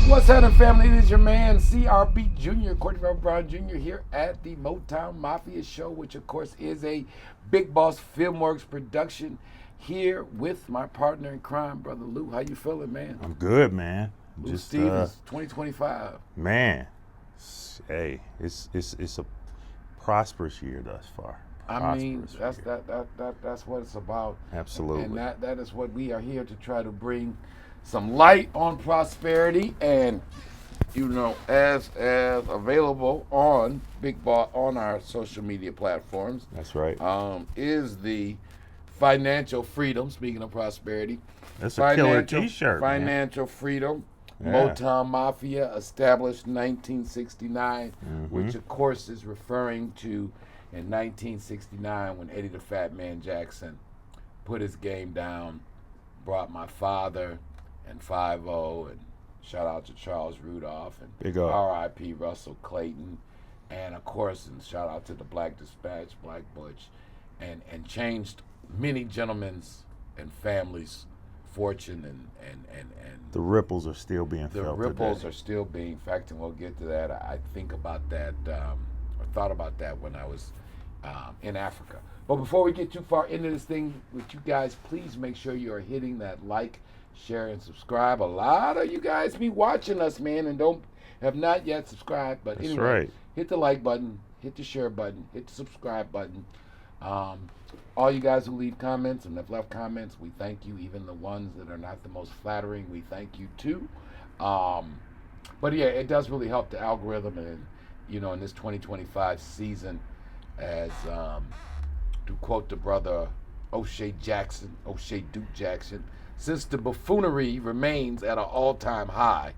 What's happening, family? It is your man, CRB Jr., Courtney Robert Brown Jr. here at the Motown Mafia show, which, of course, is a Big Boss Filmworks production here with my partner in crime, Brother Lou. How you feeling, man? I'm good, man. Lou Stevens, 2025. Man, hey, it's a prosperous year thus far. I mean, that's what it's about. Absolutely. And that is what we are here to try to bring some light on prosperity, and as available on Big Boss on our social media platforms. That's right. Is the financial freedom. Speaking of prosperity, That's a killer T-shirt. Financial man. freedom. Yeah. Motown Mafia, established 1969, Mm-hmm. which of course is referring to in 1969 when Eddie the Fat Man Jackson put his game down, brought my father and 5-0, and shout out to Charles Rudolph and Big up. R.I.P. Russell Clayton, and of course, and shout out to the Black Dispatch, Black Butch, and changed many gentlemen's and families' fortune, and The ripples are still being the felt ripples today. are still being felt, and we'll get to that. I think about that, or thought about that when I was in Africa. But before we get too far into this thing with you guys, please make sure you are hitting that like, share, and subscribe. A lot of you guys be watching us, man, and have not yet subscribed. But That's anyway, right. hit the like button, hit the share button, hit the subscribe button. All you guys who leave comments and have left comments, we thank you. Even the ones that are not the most flattering, we thank you too. But yeah, it does really help the algorithm, and in this 2025 season, as to quote the brother O'Shea Duke Jackson, since the buffoonery remains at an all-time high,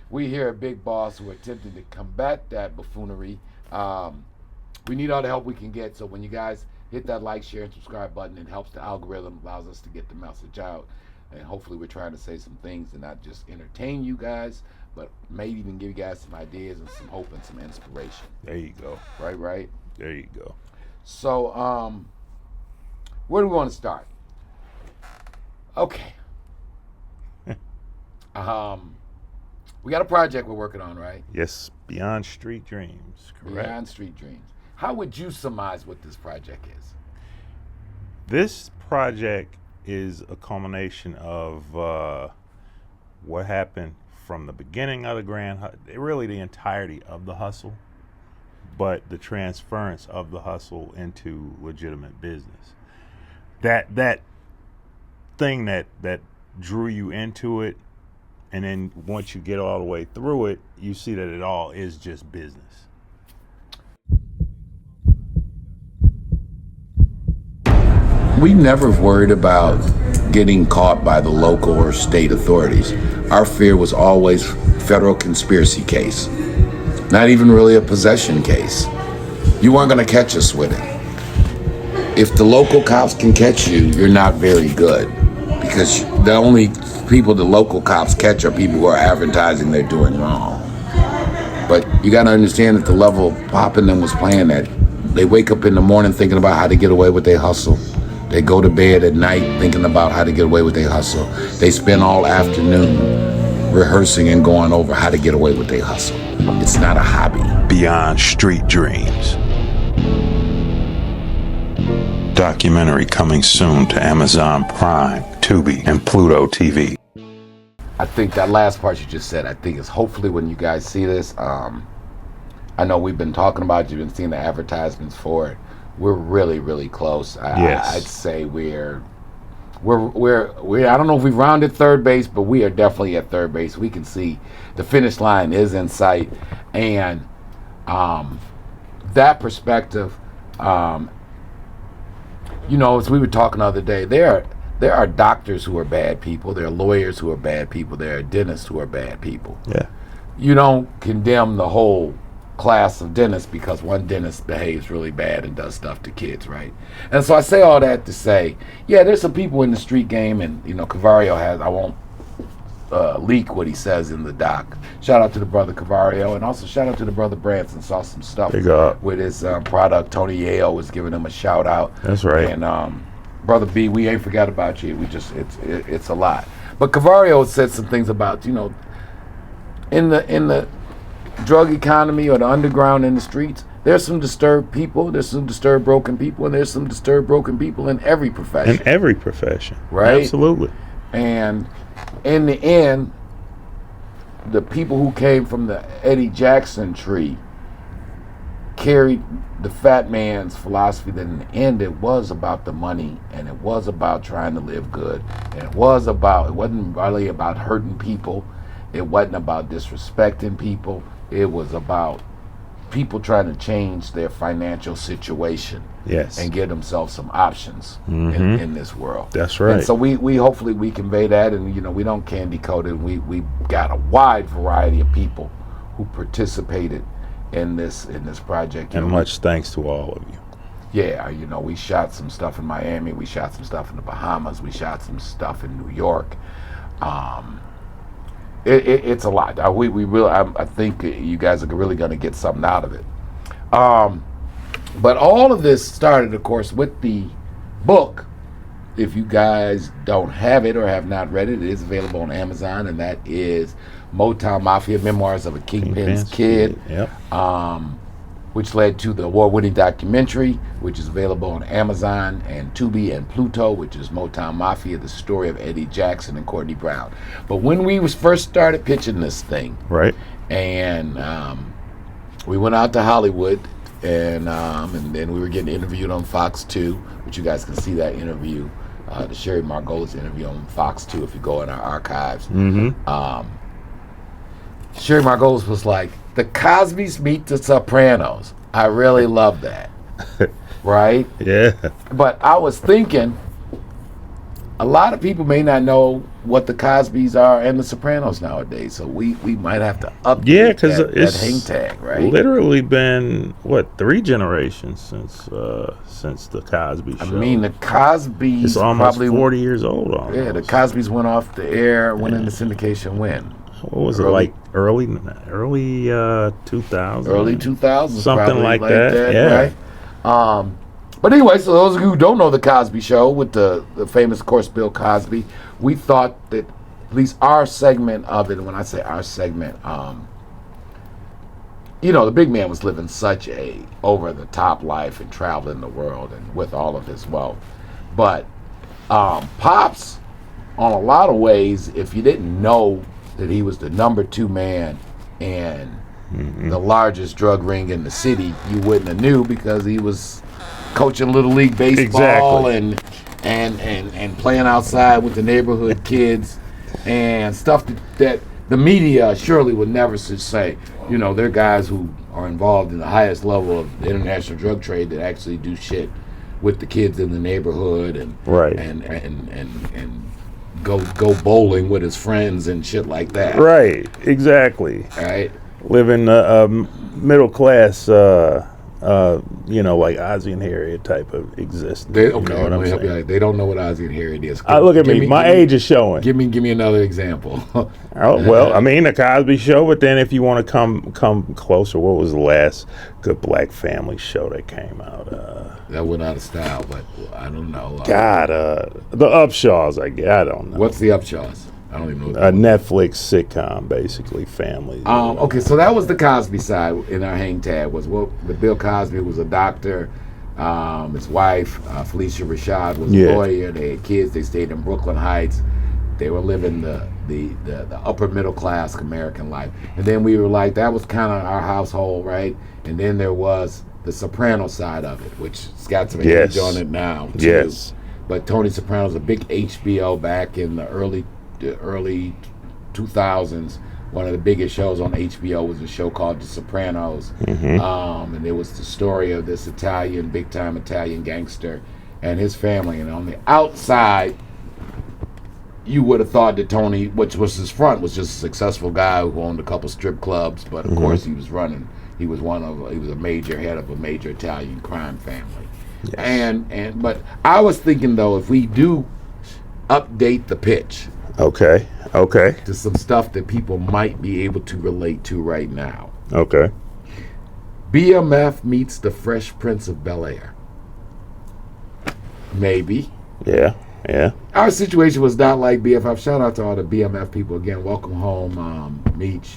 we here at Big Boss who are attempting to combat that buffoonery. We need all the help we can get. So when you guys hit that like, share, and subscribe button, it helps the algorithm, allows us to get the message out. And hopefully we're trying to say some things and not just entertain you guys, but maybe even give you guys some ideas and some hope and some inspiration. There you go. Right? There you go. So, where do we want to start? Okay. We got a project we're working on, right? Yes, Beyond Street Dreams. Correct. Beyond Street Dreams. How would you surmise what this project is? This project is a culmination of what happened from the beginning of the really the entirety of the hustle, but the transference of the hustle into legitimate business. That thing that drew you into it, and then once you get all the way through it, you see that it all is just business. We never worried about getting caught by the local or state authorities. Our fear was always federal conspiracy case. Not even really a possession case. You weren't going to catch us with it. If the local cops can catch you, you're not very good, because the only people the local cops catch are people who are advertising they're doing wrong. But you got to understand that the level Pop and them was playing at, they wake up in the morning thinking about how to get away with their hustle. They go to bed at night thinking about how to get away with their hustle. They spend all afternoon rehearsing and going over how to get away with their hustle. It's not a hobby. Beyond Street Dreams. Documentary coming soon to Amazon Prime, Tubi, and Pluto TV. I think that last part you just said, I think is hopefully when you guys see this. I know we've been talking about it, you've been seeing the advertisements for it. We're really, really close. Yes. I'd say we're I don't know if we've rounded third base, but we are definitely at third base. We can see the finish line is in sight, and that perspective, as we were talking the other day, there are doctors who are bad people, there are lawyers who are bad people, there are dentists who are bad people. Yeah. You don't condemn the whole class of dentists because one dentist behaves really bad and does stuff to kids, right? And so I say all that to say, yeah, there's some people in the street game, and Cavario has, I won't leak what he says in the doc. Shout out to the brother Cavario, and also shout out to the brother Branson. Saw some stuff with his product. Tony Yale was giving him a shout out. That's right. And brother B, we ain't forgot about you. We just it's a lot. But Cavario said some things about in the drug economy or the underground in the streets, there's some disturbed people, there's some disturbed broken people, and there's some disturbed broken people in every profession. In every profession. Right? Absolutely. And in the end, the people who came from the Eddie Jackson tree carried the fat man's philosophy that in the end it was about the money, and it was about trying to live good, and it wasn't really about hurting people, it wasn't about disrespecting people, it was about people trying to change their financial situation. Yes. And give themselves some options in this world. That's right. And so we hopefully we convey that, and we don't candy coat it. We got a wide variety of people who participated in this project. And much thanks to all of you. Yeah, we shot some stuff in Miami, we shot some stuff in the Bahamas, we shot some stuff in New York. It's a lot. I think you guys are really going to get something out of it. But all of this started, of course, with the book. If you guys don't have it or have not read it, it is available on Amazon, and that is Motown Mafia: Memoirs of a Kingpin's Kid, Yep. Which led to the award-winning documentary, which is available on Amazon and Tubi and Pluto, which is Motown Mafia: The Story of Eddie Jackson and Courtney Brown. But when we first started pitching this thing, right, and we went out to Hollywood, and then we were getting interviewed on Fox 2, which you guys can see that interview, the Sherry Margolis interview on Fox 2 if you go in our archives. Sherry Margolis was like, the Cosbys meet the Sopranos. I really love that. Right? Yeah. But I was thinking, a lot of people may not know what the Cosbys are and the Sopranos nowadays, so we might have to update that hang tag, right? Literally been 3 generations since the Cosby Show. I mean, the Cosbys it's almost probably 40 years old. Almost. Yeah, the Cosbys went off the air, went into syndication when? What was it, like early 2000s? Early 2000s, something like that. Yeah. Right? But anyway, so those of you who don't know the Cosby Show with the famous, of course, Bill Cosby, we thought that at least our segment of it, and when I say our segment, the big man was living such a over-the-top life and traveling the world and with all of his wealth. But Pops, on a lot of ways, if you didn't know that he was the number 2 man in the largest drug ring in the city, you wouldn't have knew, because he was coaching Little League baseball and playing outside with the neighborhood kids and stuff that the media surely would never say. They're guys who are involved in the highest level of the international drug trade that actually do shit with the kids in the neighborhood and go bowling with his friends and shit like that. Right, exactly. Right. Living middle class, like Ozzie and Harriet type of existence. They don't know what Ozzie and Harriet is. Look at me. My age is showing. Give me another example. The Cosby Show. But then, if you want to come closer, what was the last good black family show that came out? That went out of style, but I don't know. The Upshaws. I don't know. What's the Upshaws? I don't even know. A Netflix sitcom, basically, family. Okay, so that was the Cosby side in our hang tag. The Bill Cosby was a doctor. His wife, Felicia Rashad, was a lawyer. They had kids. They stayed in Brooklyn Heights. They were living the upper middle class American life. And then we were like, that was kind of our household, right? And then there was the Soprano side of it, which has got some age on it now, too. Yes. But Tony Soprano was a big HBO back in the early 2000s. One of the biggest shows on HBO was a show called The Sopranos. And it was the story of this big time Italian gangster and his family. And on the outside, you would have thought that Tony, which was his front, was just a successful guy who owned a couple strip clubs, but of course he was a major head of a major Italian crime family. Yes. But I was thinking, though, if we do update the pitch, okay, to some stuff that people might be able to relate to right now. Okay. BMF meets the Fresh Prince of Bel-Air. Maybe. Yeah. Our situation was not like BFF. Shout out to all the BMF people again. Welcome home, Meech.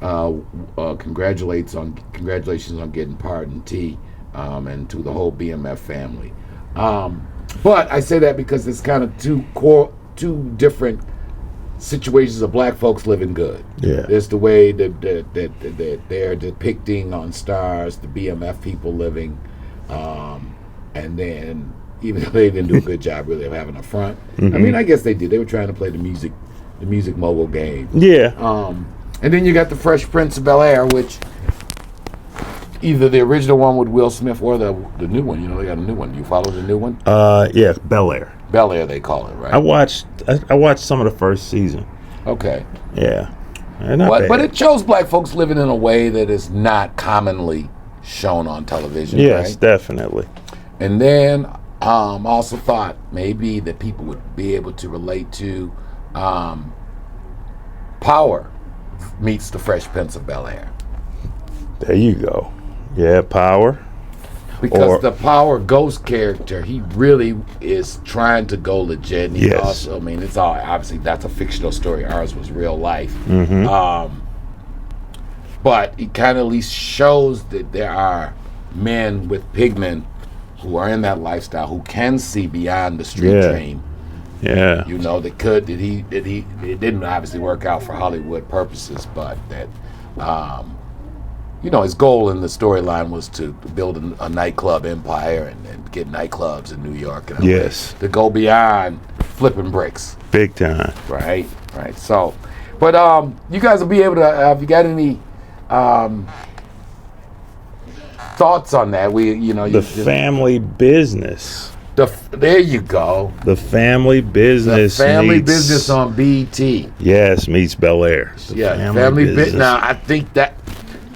congratulations on getting Pardon T, and to the whole BMF family. But I say that because it's kind of two different situations of black folks living good. Yeah. There's the way that they're depicting on Stars, the BMF people living, and then even though they didn't do a good job really of having a front. Mm-hmm. I mean, I guess they did. They were trying to play the music mogul game. Yeah. And then you got the Fresh Prince of Bel-Air, which either the original one with Will Smith or the new one. You know, they got a new one. You follow the new one? Yeah, Bel-Air. Bel-Air, they call it, right? I watched some of the first season. Okay. Yeah. Not bad. But it shows black folks living in a way that is not commonly shown on television. Yes, right? definitely. And then also thought maybe that people would be able to relate to Power meets the Fresh Prince of Bel-Air. There you go. Yeah, Power. Because the Power Ghost character, he really is trying to go legit. And he also, I mean, it's all obviously that's a fictional story. Ours was real life. Mm-hmm. But it kind of at least shows that there are men with pigment who are in that lifestyle who can see beyond the street dream. Yeah. You know, it didn't obviously work out for Hollywood purposes, but that you know, his goal in the storyline was to build a nightclub empire and get nightclubs in New York and yes, to go beyond flipping bricks. Big time. Right. So, but you guys will be able to. Have you got any thoughts on that? The family business. There you go. The family business. The family business on BET. Yes, meets Bel-Air. Family business. Now I think that.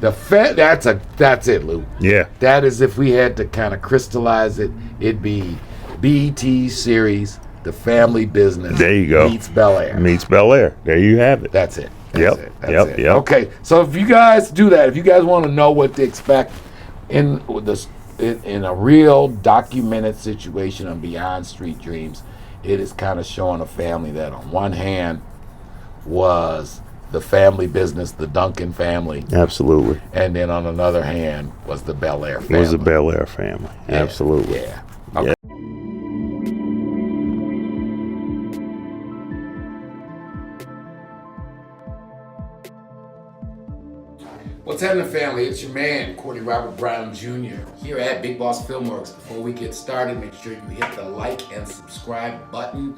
That's it, Lou. Yeah. That is, if we had to kind of crystallize it, it'd be BET series, The Family Business. There you go. Meets Bel-Air. Meets Bel-Air. There you have it. That's it. Yep. Okay, so if you guys do that, if you guys want to know what to expect in a real documented situation on Beyond Street Dreams, it is kind of showing a family that on one hand was the family business, the Duncan family. Absolutely. And then on another hand was the Bel-Air family. Was the Bel-Air family. Yeah. Absolutely. Yeah. Okay. What's happening, family? It's your man, Courtney Robert Brown Jr. here at Big Boss Filmworks. Before we get started, make sure you hit the like and subscribe button.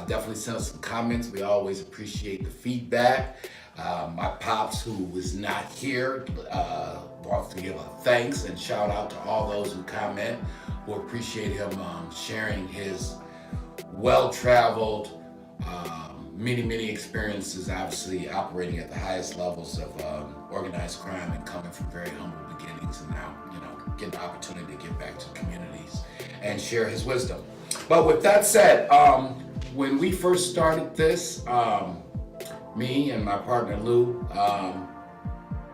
Definitely send us some comments. We always appreciate the feedback. My pops, who was not here, wants to give a thanks and shout out to all those who comment, who appreciate him sharing his well-traveled, many experiences, obviously operating at the highest levels of organized crime and coming from very humble beginnings, and now, getting the opportunity to give back to communities and share his wisdom. But with that said, when we first started this, me and my partner Lou,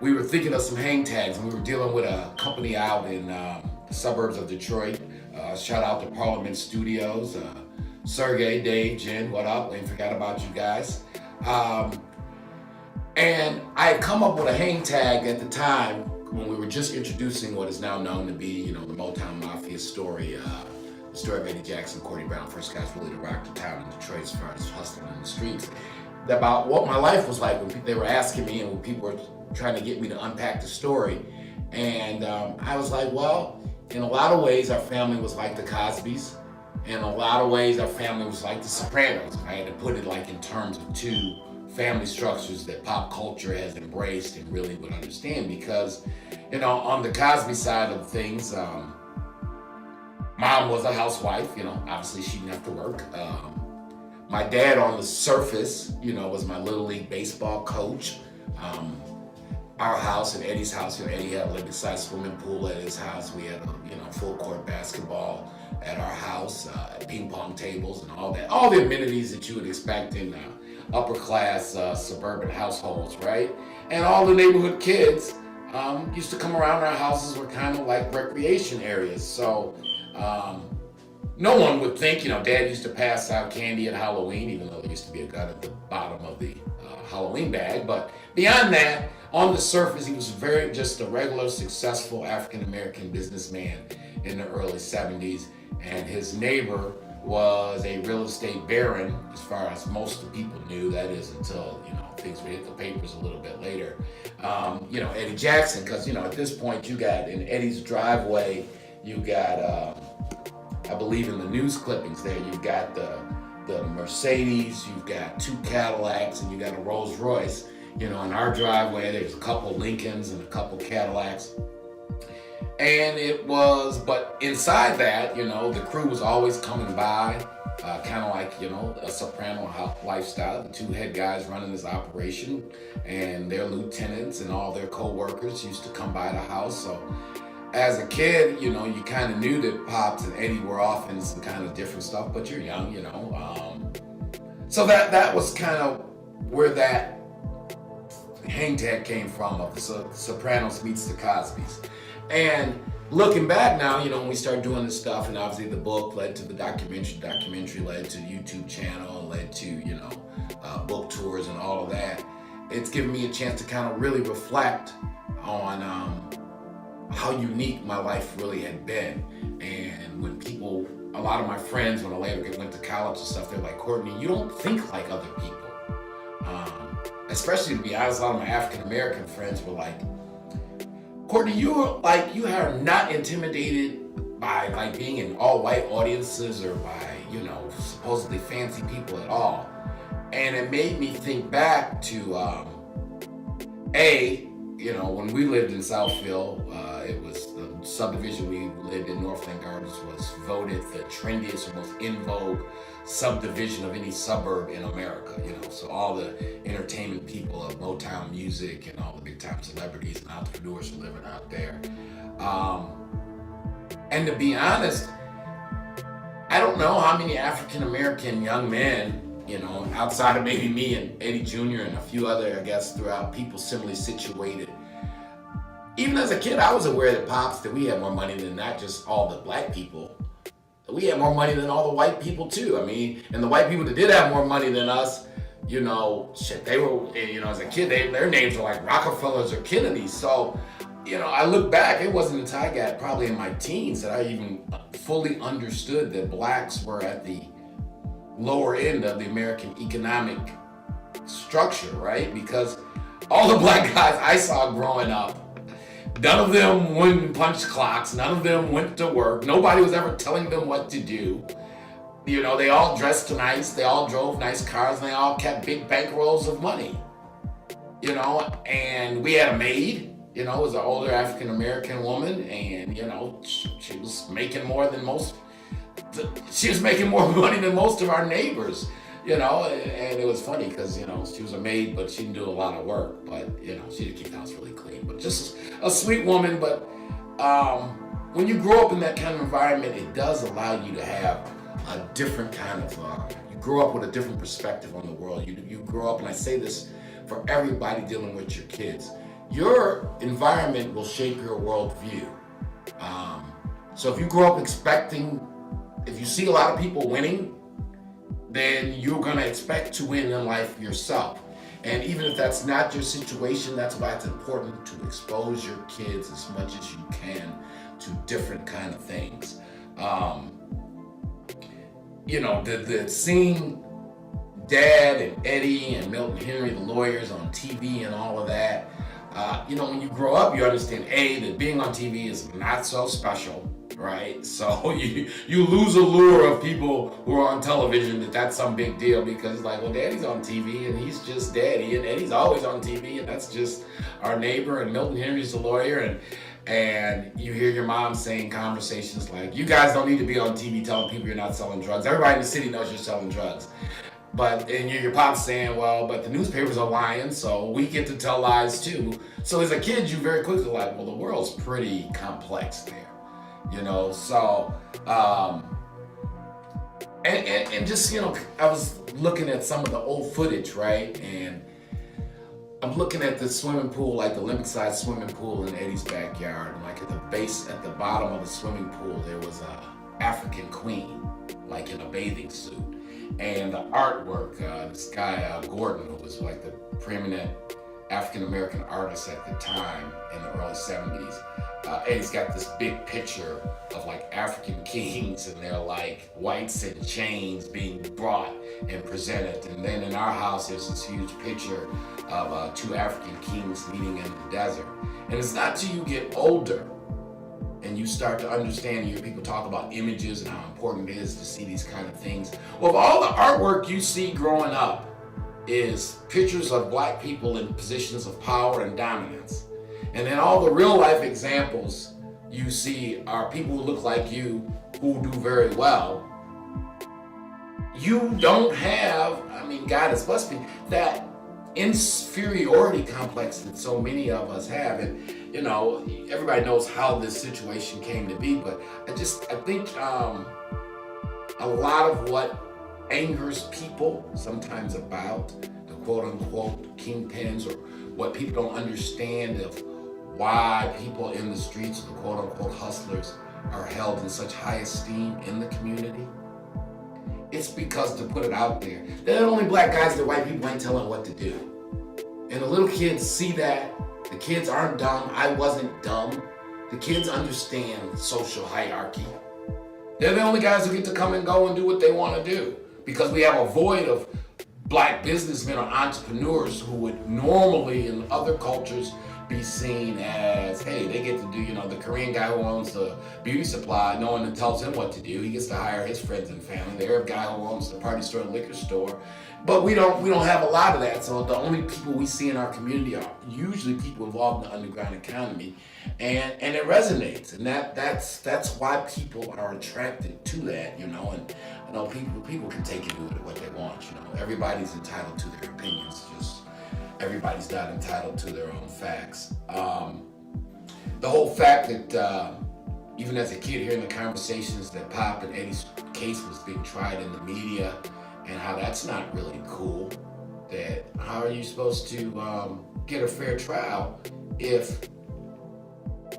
we were thinking of some hang tags, and we were dealing with a company out in the suburbs of Detroit. Shout out to Parliament Studios. Sergey, Dave, Jen, what up? We forgot about you guys. And I had come up with a hang tag at the time when we were just introducing what is now known to be, the Motown Mafia story. The story of Eddie Jackson, Courtney Brown, first guys really to rock the town in Detroit as far as hustling in the streets. About what my life was like when they were asking me and when people were trying to get me to unpack the story. And I was like, well, in a lot of ways, our family was like the Cosbys. In a lot of ways, our family was like the Sopranos. I had to put it like in terms of two family structures that pop culture has embraced and really would understand, because, on the Cosby side of things, mom was a housewife, obviously she didn't have to work. My dad on the surface, was my Little League baseball coach. Our house and Eddie's house, Eddie had a living-size swimming pool at his house. We had full court basketball at our house, ping pong tables and all that. All the amenities that you would expect in upper class suburban households, right? And all the neighborhood kids used to come around our houses, were kind of like recreation areas. So no one would think, Dad used to pass out candy at Halloween, even though there used to be a gun at the bottom of the Halloween bag. But beyond that, on the surface, he was just a regular, successful African-American businessman in the early 70s. And his neighbor was a real estate baron, as far as most of the people knew. That is until, things would hit the papers a little bit later. Eddie Jackson, because, at this point you got in Eddie's driveway, you got, I believe in the news clippings there, you've got the Mercedes, you've got 2 Cadillacs, and you got a Rolls Royce. In our driveway, there's a couple Lincolns and a couple Cadillacs. And but inside that, the crew was always coming by, kind of like, a soprano lifestyle. The 2 head guys running this operation and their lieutenants and all their co-workers used to come by the house. So as a kid, you kind of knew that Pops and Eddie were off in some kind of different stuff, but you're young, So that was kind of where that hang tag came from, of the Sopranos meets the Cosbys. And looking back now, when we started doing this stuff, and obviously the book led to the documentary led to the YouTube channel, led to, book tours and all of that, it's given me a chance to kind of really reflect on how unique my life really had been. And when a lot of my friends, when I later went to college and stuff, they're like, Courtney, you don't think like other people. Especially, to be honest, a lot of my African-American friends were like, Courtney, you are not intimidated by being in all white audiences or by, supposedly fancy people at all. And it made me think back to, when we lived in Southville, it was the subdivision we lived in, Northland Gardens, was voted the trendiest or most in vogue subdivision of any suburb in America. So all the entertainment people of Motown music and all the big time celebrities and entrepreneurs were living out there. And to be honest, I don't know how many African American young men, outside of maybe me and Eddie Jr. and a few other, I guess, throughout, people similarly situated. Even as a kid, I was aware that we had more money than not just all the black people. We had more money than all the white people too. I mean, and the white people that did have more money than us, they were, as a kid, their names were like Rockefellers or Kennedys. So, I look back, it wasn't until I got probably in my teens that I even fully understood that blacks were at the lower end of the American economic structure, right? Because all the black guys I saw growing up, none of them went and punched clocks. None of them went to work. Nobody was ever telling them what to do. They all dressed nice. They all drove nice cars. And they all kept big bankrolls of money. And we had a maid. It was an older African-American woman. And, she was making more than most. She was making more money than most of our neighbors. And it was funny because, she was a maid, but she didn't do a lot of work. But, she did keep the house really clean. But just a sweet woman. But when you grow up in that kind of environment, it does allow you to have a different kind of, you grow up with a different perspective on the world. You grow up, and I say this for everybody dealing with your kids, your environment will shape your worldview. So if you grow up if you see a lot of people winning, then you're going to expect to win in life yourself. And even if that's not your situation, that's why it's important to expose your kids as much as you can to different kind of things. The seeing Dad and Eddie and Milton Henry, the lawyers, on TV and all of that, when you grow up, you understand, that being on TV is not so special. Right? So you lose a lure of people who are on television that's some big deal, because Daddy's on TV and he's just Daddy, and Eddie's always on TV and that's just our neighbor, and Milton Henry's the lawyer, and you hear your mom saying conversations like, you guys don't need to be on TV telling people you're not selling drugs. Everybody in the city knows you're selling drugs. And your pop's saying, well, but the newspapers are lying, so we get to tell lies too. So as a kid, you very quickly the world's pretty complex there. So, and just, I was looking at some of the old footage, right? And I'm looking at the swimming pool, the Olympic-sized swimming pool in Eddie's backyard. And at the bottom of the swimming pool, there was a African queen, in a bathing suit. And the artwork, this guy Gordon, who was like the preeminent African American artist at the time in the early 70s, and he's got this big picture of like African kings, and they're like whites in chains being brought and presented. And then in our house, there's this huge picture of two African kings meeting in the desert. And it's not till you get older and you start to understand, you hear people talk about images and how important it is to see these kind of things. Well, all the artwork you see growing up is pictures of black people in positions of power and dominance. And then all the real life examples you see are people who look like you, who do very well. You don't have, I mean, God has blessed me, that inferiority complex that so many of us have. And you know, everybody knows how this situation came to be, but I think a lot of what angers people sometimes about the quote unquote kingpins, or what people don't understand of why people in the streets, the quote unquote hustlers, are held in such high esteem in the community. It's because, to put it out there, they're the only black guys that white people ain't telling what to do. And the little kids see that. The kids aren't dumb. I wasn't dumb. The kids understand social hierarchy. They're the only guys who get to come and go and do what they want to do, because we have a void of black businessmen or entrepreneurs who would normally in other cultures be seen as, hey, they get to do, you know, the Korean guy who owns the beauty supply, no one tells him what to do. He gets to hire his friends and family. The Arab guy who owns the party store and liquor store. But we don't have a lot of that. So the only people we see in our community are usually people involved in the underground economy, and it resonates. And that's why people are attracted to that, you know. And I know people can take it with what they want, you know. Everybody's entitled to their opinions, just everybody's not entitled to their own facts. The whole fact that even as a kid hearing the conversations that Pop and Eddie's case was being tried in the media, and how that's not really cool, that how are you supposed to get a fair trial if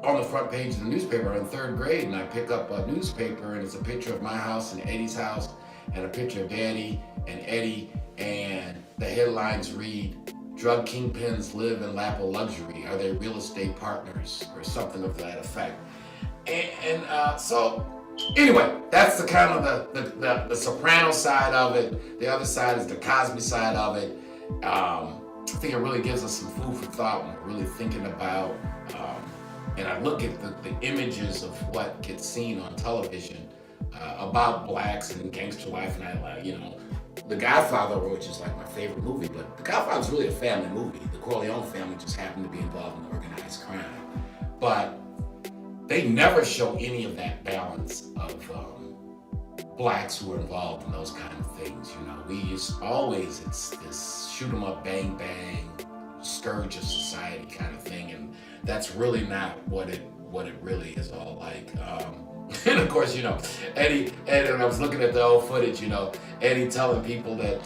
on the front page of the newspaper, I'm in third grade and I pick up a newspaper and it's a picture of my house and Eddie's house and a picture of Daddy and Eddie, and the headlines read, "Drug kingpins live in lap of luxury. Are they real estate partners?" or something of that effect. So anyway, that's the kind of the Soprano side of it. The other side is the Cosby side of it. I think it really gives us some food for thought when we're really thinking about, and I look at the images of what gets seen on television about blacks and gangster life, and I like, you know, The Godfather, which is like my favorite movie, but The Godfather's really a family movie. The Corleone family just happened to be involved in organized crime. But they never show any of that balance of blacks who are involved in those kind of things. You know, we just always, it's this shoot 'em up, bang bang, scourge of society kind of thing, and that's really not what it really is all like. And of course, you know, Eddie, and I was looking at the old footage, you know, Eddie telling people that,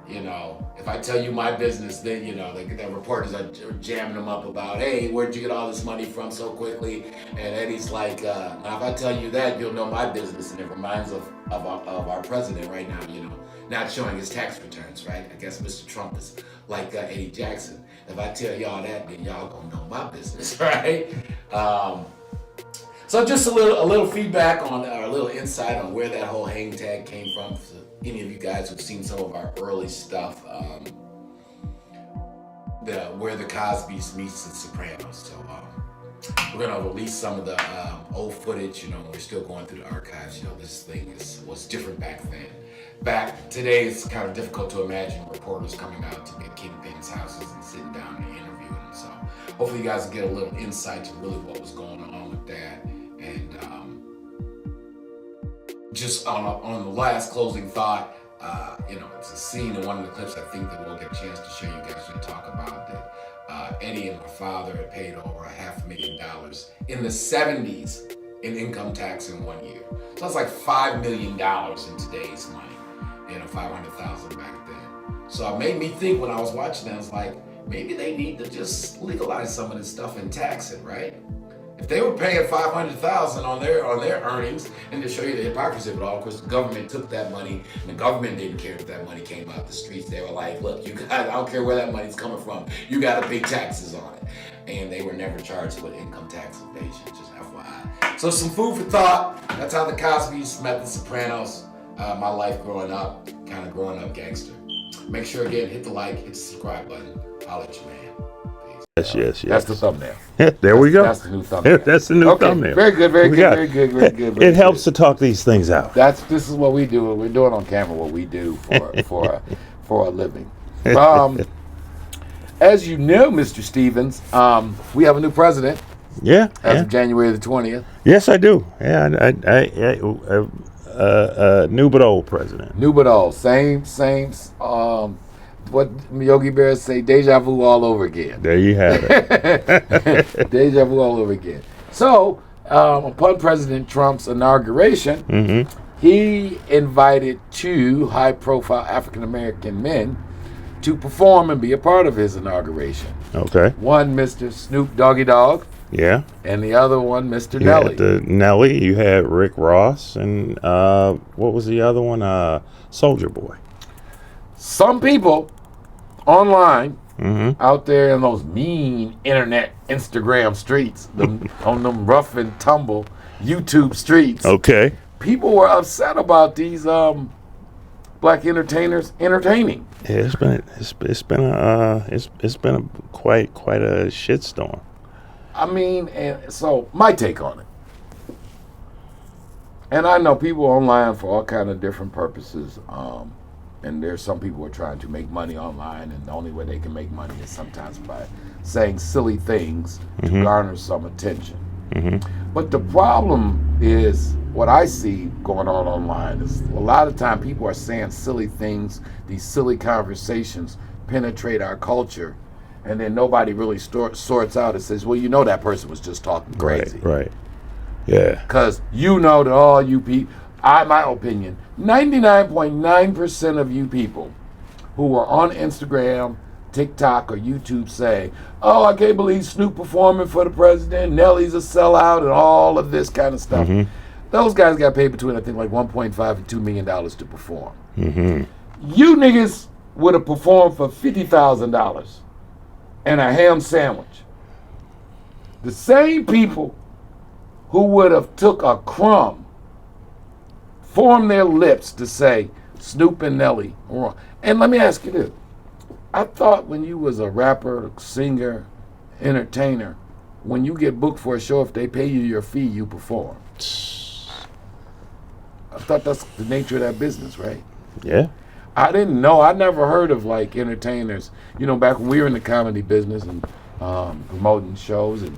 you know, if I tell you my business, then, you know, like the reporters are jamming him up about, hey, where'd you get all this money from so quickly? And Eddie's like, now if I tell you that, you'll know my business. And it reminds of our president right now, you know, not showing his tax returns, right? I guess Mr. Trump is like Eddie Jackson. If I tell y'all that, then y'all gonna know my business, right? So just a little feedback on, or a little insight on where that whole hang tag came from. For any of you guys who've seen some of our early stuff, where the Cosby's meets the Sopranos. So we're gonna release some of the old footage. You know, we're still going through the archives. You know, this thing was different back then. Back today, it's kind of difficult to imagine reporters coming out to get kingpins' houses and sitting down and interviewing them. So hopefully you guys will get a little insight to really what was going on with that. And just on the last closing thought, you know, it's a scene in one of the clips I think that we'll get a chance to show you guys and talk about that. Eddie and my father had paid over $500,000 in the 70s in income tax in 1 year. So that's like $5 million in today's money, you know, $500,000 back then. So it made me think when I was watching that, I was like, maybe they need to just legalize some of this stuff and tax it, right? If they were paying $500,000 on their earnings, and to show you the hypocrisy of it all, of course, the government took that money, and the government didn't care if that money came out the streets. They were like, look, you guys, I don't care where that money's coming from, you got to pay taxes on it. And they were never charged with income tax evasion, just FYI. So some food for thought. That's how the Cosbys met the Sopranos. My life growing up, kind of growing up gangster. Make sure, again, hit the like, hit the subscribe button. I'll let you, man. Yes. That's the thumbnail. There we go. That's the new thumbnail. That's the new thumbnail. Very good, very good. It helps to talk these things out. This is what we do. We're doing on camera what we do for a living. As you know, Mr. Stevens, we have a new president. Yeah. As of January the 20th. Yes, I do. Yeah, new but old president. New but old. Same. What Yogi Bear say, deja vu all over again. There you have it. Deja vu all over again. So, upon President Trump's inauguration, he invited 2 high-profile African-American men to perform and be a part of his inauguration. Okay. One, Mr. Snoop Doggy Dogg. Yeah. And the other one, Mr. Nelly. Nelly. You had Rick Ross, and what was the other one? Soldier Boy. Some people online out there in those mean internet Instagram streets, on them rough and tumble YouTube streets. Okay. People were upset about these black entertainers entertaining. Yeah, it's been a quite a shitstorm. I mean, and so my take on it. And I know people online for all kind of different purposes. And there's some people who are trying to make money online, and the only way they can make money is sometimes by saying silly things to garner some attention. But the problem is, what I see going on online is a lot of time people are saying silly things, these silly conversations penetrate our culture, and then nobody really sorts out and says, well, you know that person was just talking crazy. Right. Yeah. Because you know that all you people, my opinion, 99.9% of you people who are on Instagram, TikTok, or YouTube say, oh, I can't believe Snoop performing for the president, Nelly's a sellout, and all of this kind of stuff. Those guys got paid between, I think, like $1.5 and $2 million to perform. You niggas would have performed for $50,000 and a ham sandwich. The same people who would have took a crumb, form their lips to say Snoop and Nelly were wrong. And let me ask you this. I thought when you was a rapper, singer, entertainer, when you get booked for a show, if they pay you your fee, you perform. I thought that's the nature of that business, right? Yeah. I didn't know. I never heard of like entertainers. You know, back when we were in the comedy business and promoting shows, and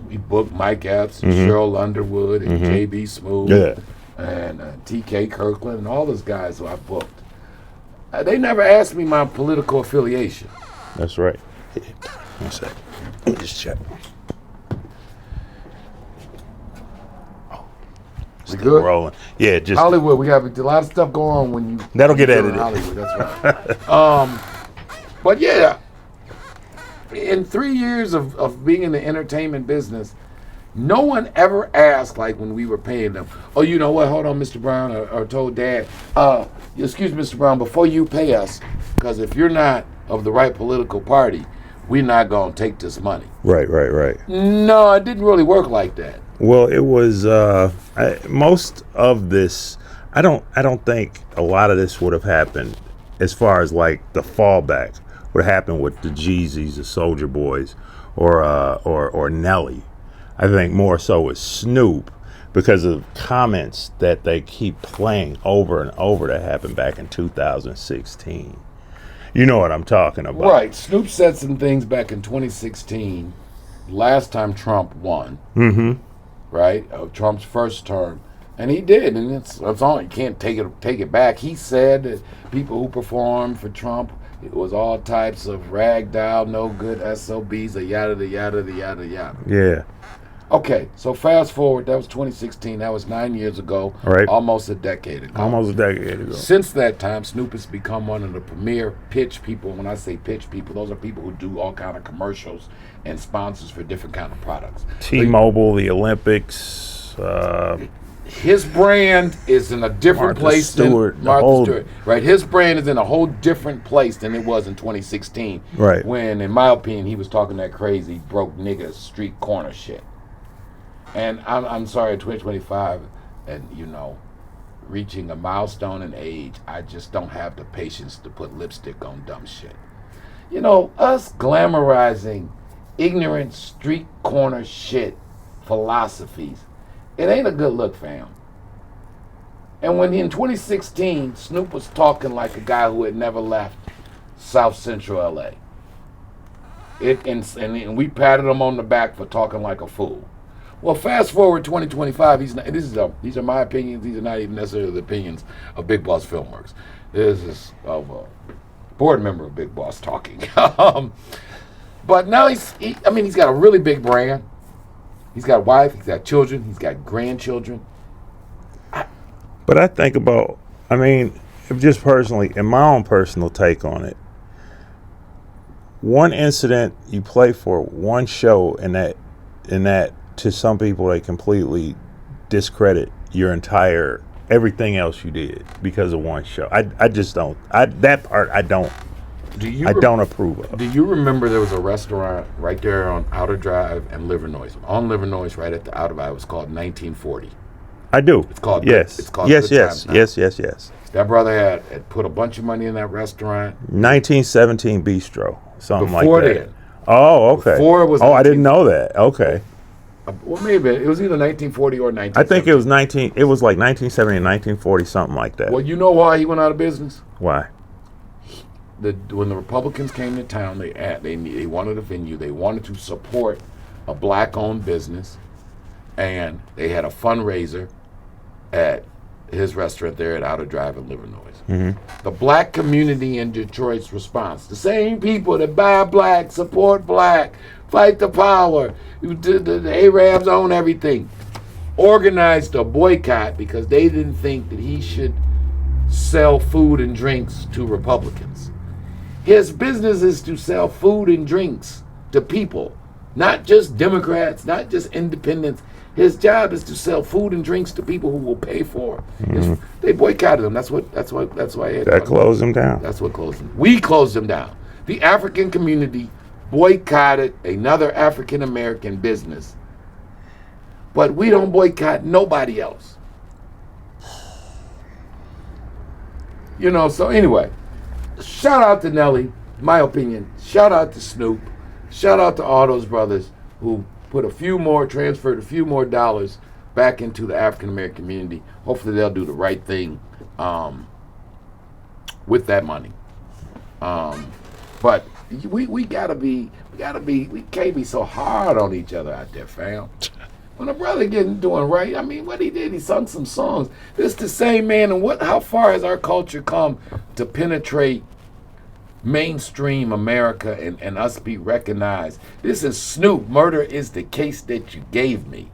we booked Mike Epps and Cheryl Underwood and J.B. Smoove and T.K. Kirkland and all those guys who I booked. They never asked me my political affiliation. That's right. One sec. Let me just check. We good? Rolling. Yeah, just Hollywood. We have a lot of stuff going on when you. That'll get edited. Hollywood. That's right. But yeah, in 3 years of being in the entertainment business, no one ever asked, like when we were paying them, oh, you know what, hold on, Mr. Brown, or told Dad, excuse me, Mr. Brown, before you pay us, because if you're not of the right political party, we're not going to take this money. Right. No, it didn't really work like that. Well, it was most of this. I don't think a lot of this would have happened as far as like the fallback would happen with the Jeezys, the Soldier Boys, or Nelly. I think more so with Snoop because of comments that they keep playing over and over that happened back in 2016. You know what I'm talking about. Right. Snoop said some things back in 2016, last time Trump won. Right? Trump's first term. And he did, and it's all, you can't take it back. He said that people who performed for Trump, it was all types of ragdoll, no good SOBs, yada. Yeah. Okay, so fast forward, that was 2016. That was 9 years ago, Right. almost a decade ago. Almost a decade ago. Since that time, Snoop has become one of the premier pitch people. When I say pitch people, those are people who do all kind of commercials and sponsors for different kind of products. T-Mobile, the Olympics. His brand is in a different Martha place Stewart, than the Martha whole- Stewart. Right, his brand is in a whole different place than it was in 2016. Right. When, in my opinion, he was talking that crazy broke nigga street corner shit. And I'm sorry, 2025, and reaching a milestone in age, I just don't have the patience to put lipstick on dumb shit. Us glamorizing ignorant street corner shit philosophies, it ain't a good look, fam. And when in 2016, Snoop was talking like a guy who had never left South Central LA. And we patted him on the back for talking like a fool. Well, fast forward 2025. These are my opinions. These are not even necessarily the opinions of Big Boss Filmworks. This is of a board member of Big Boss talking. But now he's got a really big brand. He's got a wife. He's got children. He's got grandchildren. But I think about, just personally, in my own personal take on it, one incident you play for, one show, and that to some people they completely discredit your entire everything else you did because of one show. I just don't. That part I don't. I don't approve of. Do you remember there was a restaurant right there on Outer Drive and Livernois? On Livernois, right at the Outer Drive, it was called 1940. I do. It's called yes. It's called yes, Good yes, Times Now. yes. That brother had put a bunch of money in that restaurant. 1917 Bistro, something Before like that. then. Oh, okay. Before it was I didn't know that. Okay. Well, maybe it was either 1940 or 1970. I think it was It was like 1970 and 1940, something like that. Well, you know why he went out of business? Why? When the Republicans came to town, they wanted a venue. They wanted to support a black-owned business, and they had a fundraiser at his restaurant there at Outer Drive in Livernois. Mm-hmm. The black community in Detroit's response, the same people that buy black, support black, fight the power, the Arabs own everything, organized a boycott because they didn't think that he should sell food and drinks to Republicans. His business is to sell food and drinks to people, not just Democrats, not just independents. His job is to sell food and drinks to people who will pay for it. Mm-hmm. They boycotted him. That's why. That closed him down. That's what closed him. We closed him down. The African community boycotted another African American business, but we don't boycott nobody else. So anyway, shout out to Nelly, my opinion. Shout out to Snoop. Shout out to all those brothers who transferred a few more dollars back into the African American community. Hopefully they'll do the right thing with that money. But we can't be so hard on each other out there, fam. When a brother doing right, what he did, he sung some songs. This the same man, and how far has our culture come to penetrate mainstream America and us be recognized? This is Snoop. Murder is the case that you gave me.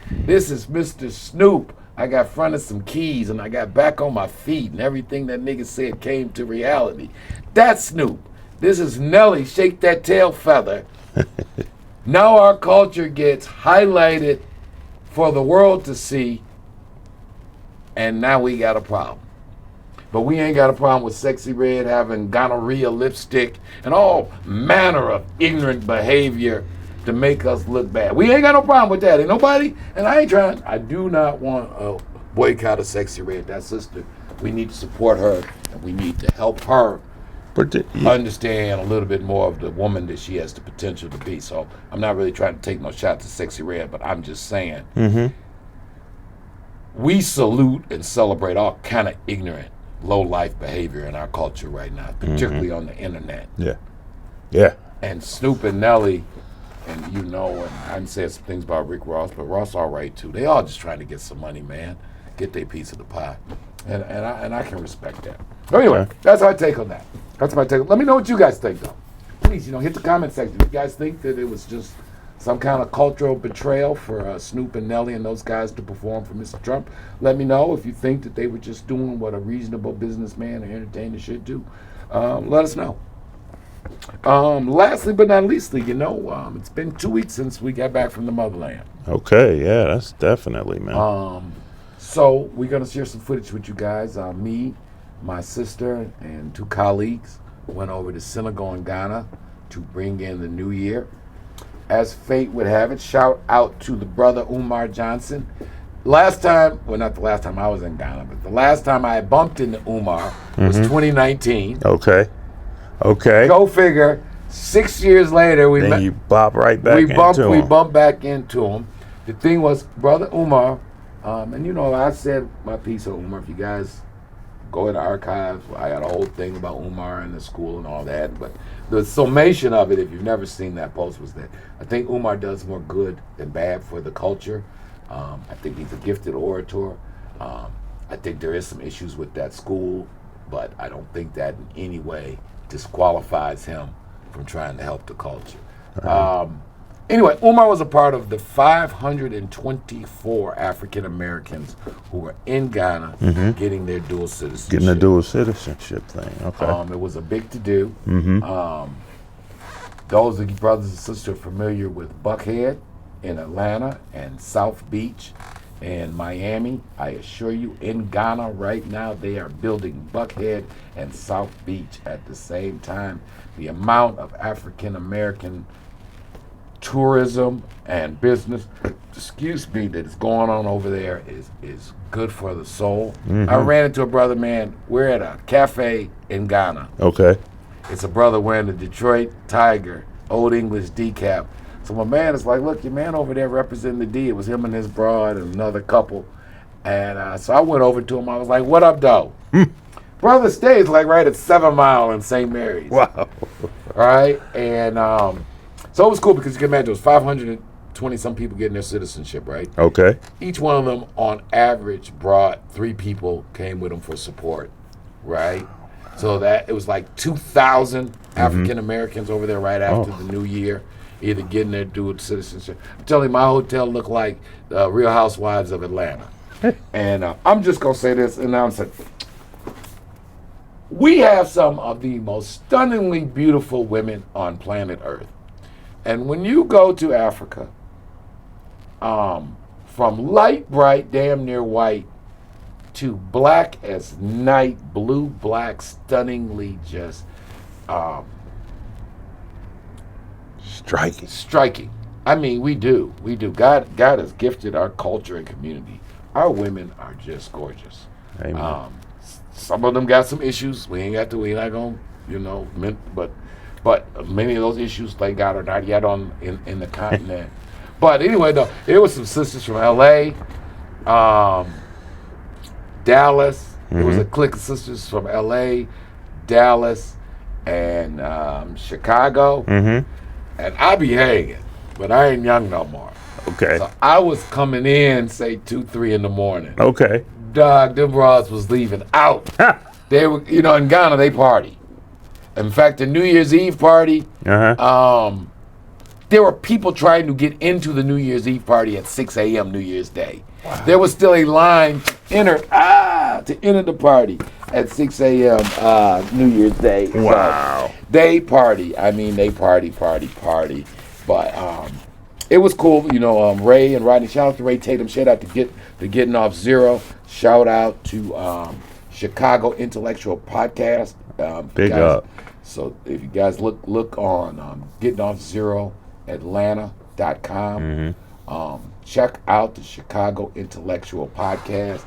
This is Mr. Snoop. I got fronted some keys and I got back on my feet and everything that nigga said came to reality. That's Snoop. This is Nelly. Shake that tail feather. Now our culture gets highlighted for the world to see, and now we got a problem. But we ain't got a problem with Sexy Red having gonorrhea lipstick and all manner of ignorant behavior to make us look bad. We ain't got no problem with that. Ain't nobody, and I ain't trying. I do not want a boycott of Sexy Red. That sister, we need to support her, and we need to help her understand a little bit more of the woman that she has the potential to be. So I'm not really trying to take no shots at Sexy Red, but I'm just saying, we salute and celebrate all kind of ignorant, low-life behavior in our culture right now, particularly on the internet. Yeah. And Snoop and Nelly, and and I'm saying some things about Rick Ross, but Ross all right too. They all just trying to get some money, man. Get their piece of the pie. And I can respect that. But anyway, that's my take on that. That's my take. Let me know what you guys think, though. Please, hit the comment section. You guys think that it was just some kind of cultural betrayal for Snoop and Nelly and those guys to perform for Mr. Trump. Let me know if you think that they were just doing what a reasonable businessman or entertainer should do. Let us know. Lastly but not leastly, it's been 2 weeks since we got back from the motherland. Okay, yeah, that's definitely, man. So we're going to share some footage with you guys. Me, my sister, and 2 colleagues went over to Senegal and Ghana to bring in the new year. As fate would have it, shout out to the brother Umar Johnson. Not the last time I was in Ghana, but the last time I bumped into Umar was 2019. Okay. Go figure. 6 years later, You bop right back into him. We bumped back into him. The thing was, brother Umar, and I said my piece on Umar. If you guys go in the archives, I got a whole thing about Umar and the school and all that. But the summation of it, if you've never seen that post, was that I think Umar does more good than bad for the culture. I think he's a gifted orator. I think there is some issues with that school, but I don't think that in any way disqualifies him from trying to help the culture. Right. Anyway, Umar was a part of the 524 African Americans who were in Ghana getting their dual citizenship. Getting a dual citizenship thing. Okay. It was a big to-do. Those of you brothers and sisters are familiar with Buckhead in Atlanta and South Beach in Miami. I assure you, in Ghana right now, they are building Buckhead and South Beach at the same time. The amount of African American tourism and business, that is going on over there is good for the soul. I ran into a brother, man. We're at a cafe in Ghana. Okay. It's a brother wearing the Detroit Tiger Old English decap. So my man is like, look, your man over there representing the D. It was him and his broad and another couple. And so I went over to him. I was like, what up, though? Brother stays like right at 7 Mile in St. Mary's. Wow. Right? And so it was cool because you can imagine there was 520-some people getting their citizenship, right? Okay. Each one of them, on average, brought 3 people, came with them for support, right? So that it was like 2,000 African Americans over there right after the new year, either getting their dual citizenship. I'm telling you, my hotel looked like the Real Housewives of Atlanta. And I'm just going to say this, and I'm saying, we have some of the most stunningly beautiful women on planet Earth. And when you go to Africa, from light, bright, damn near white, to black as night, blue, black, stunningly just striking. I mean, we do. God has gifted our culture and community. Our women are just gorgeous. Amen. Some of them got some issues. We not gonna, but many of those issues they got are not yet in the continent. But anyway, though, there was some sisters from L.A., Dallas. There was a clique of sisters from L.A., Dallas, and Chicago. And I be hanging, but I ain't young no more. Okay. So I was coming in, say 2, 3 in the morning. Okay. Dog, them broads was leaving out. They were, in Ghana they party. In fact, the New Year's Eve party, there were people trying to get into the New Year's Eve party at 6 a.m. New Year's Day. Wow. There was still a line to enter the party at 6 a.m. New Year's Day. Wow. So they party. I mean, they party. But it was cool. Ray and Rodney. Shout out to Ray Tatum. Shout out to Getting Off Zero. Shout out to Chicago Intellectual Podcast. Big guys, up. So if you guys look on Getting Off Zero Atlanta.com. Check out the Chicago Intellectual Podcast.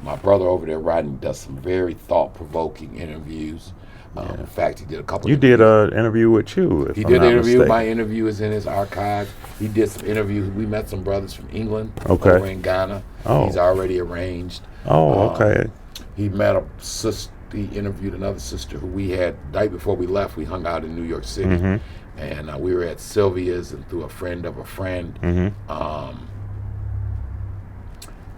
My brother over there, Rodney, does some very thought-provoking interviews. In fact, he did a couple. You did an interview with you. If he I'm did an not interview. mistaken. My interview is in his archive. He did some interviews. We met some brothers from England Okay. over in Ghana. Oh. He's already arranged. Oh, okay. He met a sister. He interviewed another sister who we had right before we left. We hung out in New York City, and we were at Sylvia's, and through a friend of a friend.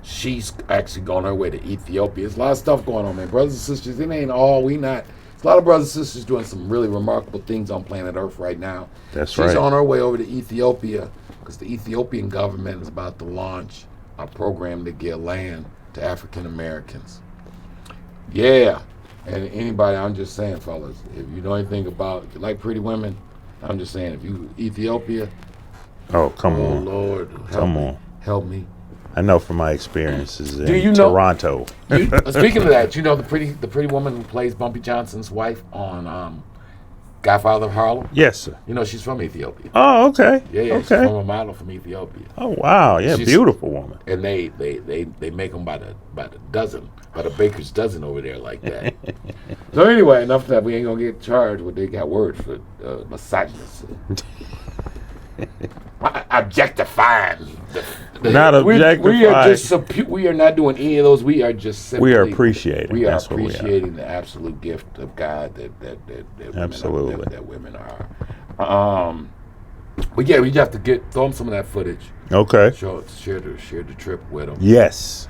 She's actually gone her way to Ethiopia. There's a lot of stuff going on, man. Brothers and sisters, it ain't all. It's A lot of brothers and sisters doing some really remarkable things on planet Earth right now. That's right. She's on her way over to Ethiopia because the Ethiopian government is about to launch a program to give land to African Americans. Yeah. And anybody, I'm just saying, fellas, if you know anything about, if you like pretty women, I'm just saying, if you Ethiopia, Oh, come on. Lord, help me. I know from my experiences in you Toronto. Speaking of that, you know the pretty woman who plays Bumpy Johnson's wife on Godfather of Harlem? Yes, sir. You know she's from Ethiopia. Oh, okay. Yeah, okay. She's from a model from Ethiopia. Oh, wow. Yeah, She's, beautiful woman. And they make them by the dozen, by the baker's dozen over there like that. So anyway, enough of that. We ain't gonna get charged. They got words for misogynist. Objectifying. Not objectifying. We are not doing any of those. We are just simply. We are appreciating. We are appreciating the absolute gift of God that women are. But yeah, we have to throw them some of that footage. Okay. Share the trip with them. Yes.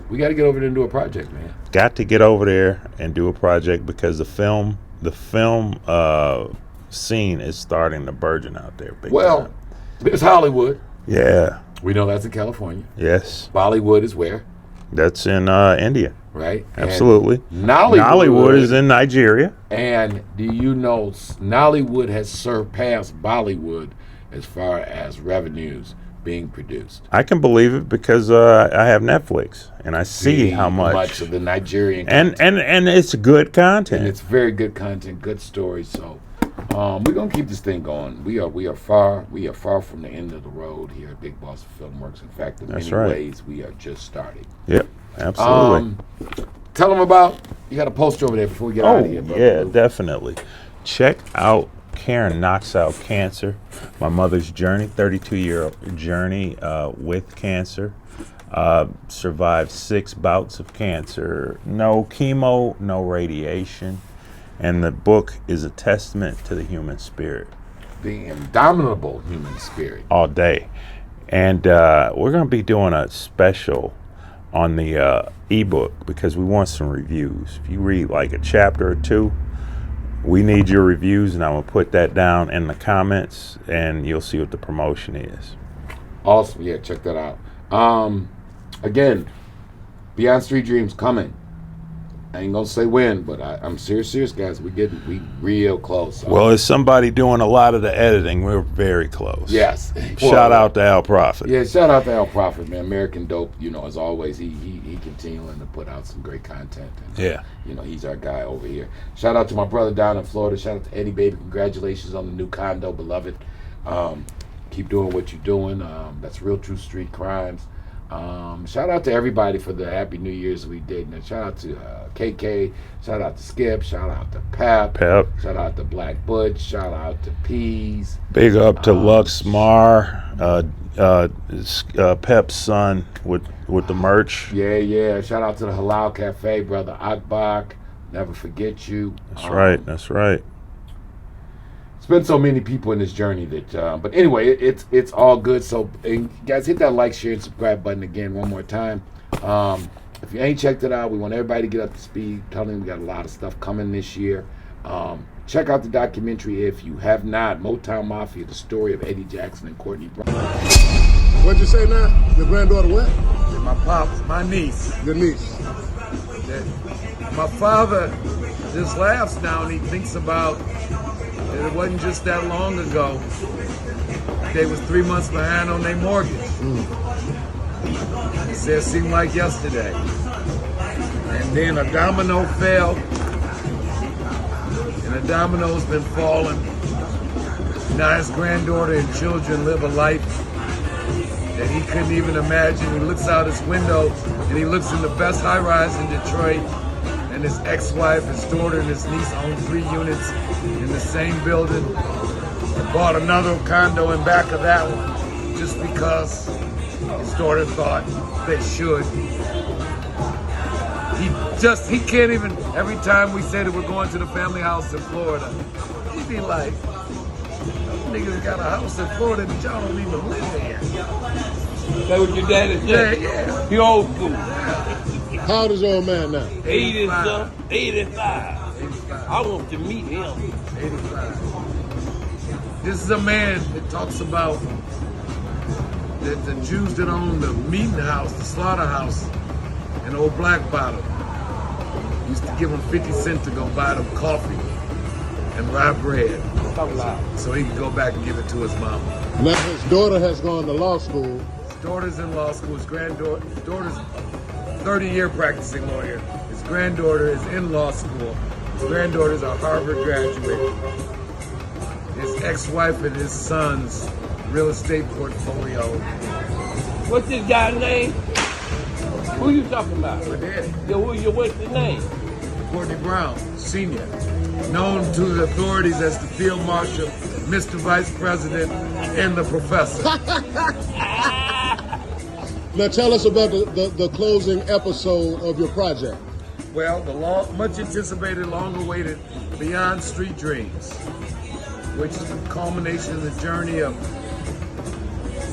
We got to get over there and do a project, man. Got to get over there and do a project because the film scene is starting to burgeon out there. Big time. It's Hollywood. Yeah. We know that's in California. Yes. Bollywood is where? That's in India. Right. Absolutely. Nollywood is in Nigeria. And do you know Nollywood has surpassed Bollywood as far as revenues being produced? I can believe it because I have Netflix and I see how much of the Nigerian content. and it's good content. And it's very good content, good stories. So we're gonna keep this thing going. We are far from the end of the road here at Big Boss Filmworks. In fact, in many ways, we are just starting. Yep, absolutely. Tell them about. You got a poster over there before we get out of here. Yeah, definitely. Check out Karen Knocks Out Cancer, my mother's journey, 32-year journey with cancer. Survived 6 bouts of cancer, no chemo, no radiation. And the book is a testament to the human spirit. The indomitable human spirit. All day. And we're going to be doing a special on the ebook because we want some reviews. If you read like a chapter or two, we need your reviews, and I'm going to put that down in the comments, and you'll see what the promotion is. Awesome. Yeah, check that out. Again, Beyond Street Dreams coming. I ain't gonna say when, but I'm serious, guys. We real close. Well, as somebody doing a lot of the editing, we're very close. Yes. Shout out to Al Prophet. Yeah, shout out to Al Prophet, man. American Dope. You know, as always, he continuing to put out some great content. And, yeah. You know, he's our guy over here. Shout out to my brother down in Florida. Shout out to Eddie, baby. Congratulations on the new condo, beloved. Keep doing what you're doing. That's Real True Street Crimes. Shout out to everybody for the Happy New Year's we did. And shout out to KK. Shout out to Skip. Shout out to Pep. Shout out to Black Butch. Shout out to Peas. Big up to Luxmar, Pep's son with the merch. Yeah. Shout out to the Halal Cafe, brother Akbak. Never forget you. That's right. It's been so many people in this journey that, but anyway, it's all good. So, guys, hit that like, share, and subscribe button again one more time. If you ain't checked it out, we want everybody to get up to speed. Telling you we got a lot of stuff coming this year. Check out the documentary if you have not. Motown Mafia, the story of Eddie Jackson and Courtney Brown. What'd you say now? Your granddaughter what? My niece. Your niece. My father just laughs now and he thinks about it wasn't just that long ago. They was 3 months behind on their mortgage. He said it seemed like yesterday. And then a domino fell. And a domino's been falling. Now his granddaughter and children live a life that he couldn't even imagine. He looks out his window and he looks in the best high-rise in Detroit. And his ex-wife, his daughter, and his niece own 3 units in the same building. And bought another condo in back of that one just because his daughter thought they should. He can't even, every time we say that we're going to the family house in Florida, he'd be like, niggas got a house in Florida that y'all don't even live there. That what your daddy said? Yeah. He old school. How old is your old man now? 85. 85. I want to meet him. 85. This is a man that talks about the Jews that own the meeting house, the slaughterhouse in Old Black Bottom. Used to give him 50 cents to go buy them coffee and rye bread. Talk loud. So he can go back and give it to his mama. Now his daughter has gone to law school. His daughter's in law school. His daughter's 30-year practicing lawyer. His granddaughter is in law school. His granddaughter's a Harvard graduate. His ex-wife and his son's real estate portfolio. What's this guy's name? Who you talking about? My daddy, What's his name? Courtney Brown, Sr., known to the authorities as the Field Marshal, Mr. Vice President, and the Professor. Now tell us about the closing episode of your project. Well, the much anticipated, long-awaited Beyond Street Dreams, which is the culmination of the journey of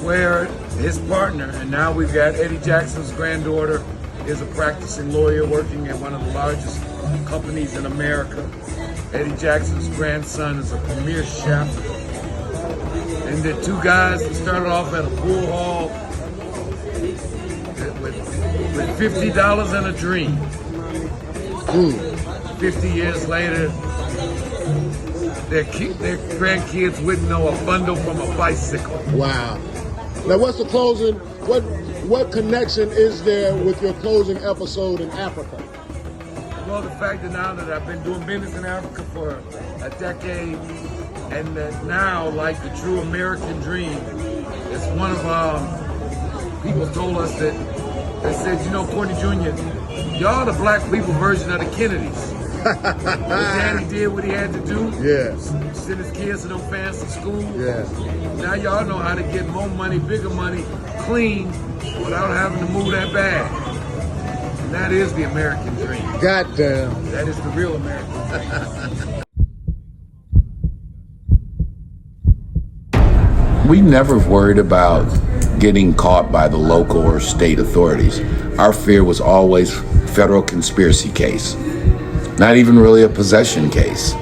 where his partner, and now we've got Eddie Jackson's granddaughter, is a practicing lawyer working at one of the largest companies in America. Eddie Jackson's grandson is a premier chef. And the two guys that started off at a pool hall with $50 and a dream. 50 years later, their grandkids wouldn't know a bundle from a bicycle. Wow. Now what's the closing, what connection is there with your closing episode in Africa? Well, the fact that now that I've been doing business in Africa for a decade, and that now, like the true American dream, it's one of people told us that they said, you know, Courtney Jr., y'all the black people version of the Kennedys. Daddy did what he had to do. Yes. Send his kids to them fancy schools. Yes. Now y'all know how to get more money, bigger money, clean, without having to move that bag. And that is the American dream. Goddamn. That is the real American dream. We never worried about getting caught by the local or state authorities. Our fear was always federal conspiracy case. Not even really a possession case.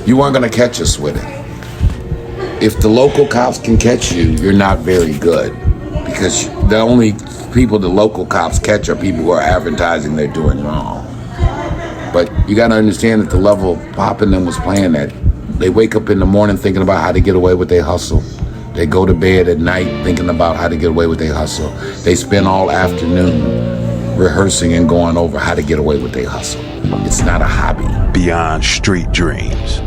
You weren't going to catch us with it. If the local cops can catch you, you're not very good, because the only people the local cops catch are people who are advertising they're doing wrong. But you got to understand that the level Pop and them was playing at, they wake up in the morning thinking about how to get away with their hustle. They go to bed at night thinking about how to get away with their hustle. They spend all afternoon rehearsing and going over how to get away with their hustle. It's not a hobby. Beyond Street Dreams.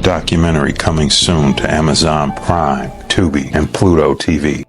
Documentary coming soon to Amazon Prime, Tubi, and Pluto TV.